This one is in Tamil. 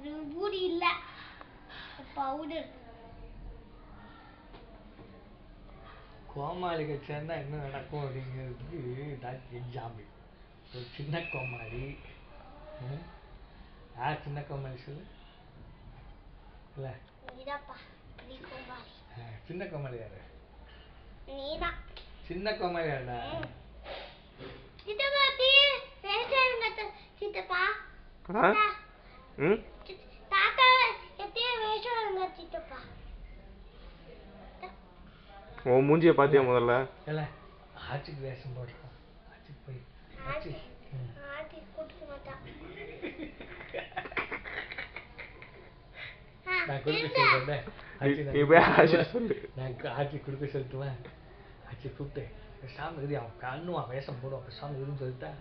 பூரி இல்ல பவுடர். கோமாளிக்கு சேர்ந்தா என்ன நடக்கும் அப்படிங்கிறதுக்கு டாக்டர் எக்ஸாம்பிள். ஒரு சின்ன கோமாளி. யார் சின்ன கோமாளி சொல்லு? இல்ல நீதாப்பா பெரிய கோமாளி. சின்ன கோமாளி யாரு? நீதான். சின்ன கோமாளி யாருடா? சித்தப்பா வேஷம் சித்தப்பா. தாத்தா எத்தே வேஷம் சித்தப்பா. ஓ மூஞ்சியை பாத்தியா முதல்ல? இல்ல ஆட்சிக்கு வேஷம் போடுறோம். ஆட்சிக்கு போய் ஆட்சி கூட்டிட்டு மாட்டா. நான் கொடுக்க சொல்றேன். நான் ஆட்சி கொடுக்க சொல்லட்டுமா? ஆட்சி கூப்பிட்டு சாமி அவன் கண்ணுவான் வேஷம் போடுவான் சாமி சொல்லிட்டா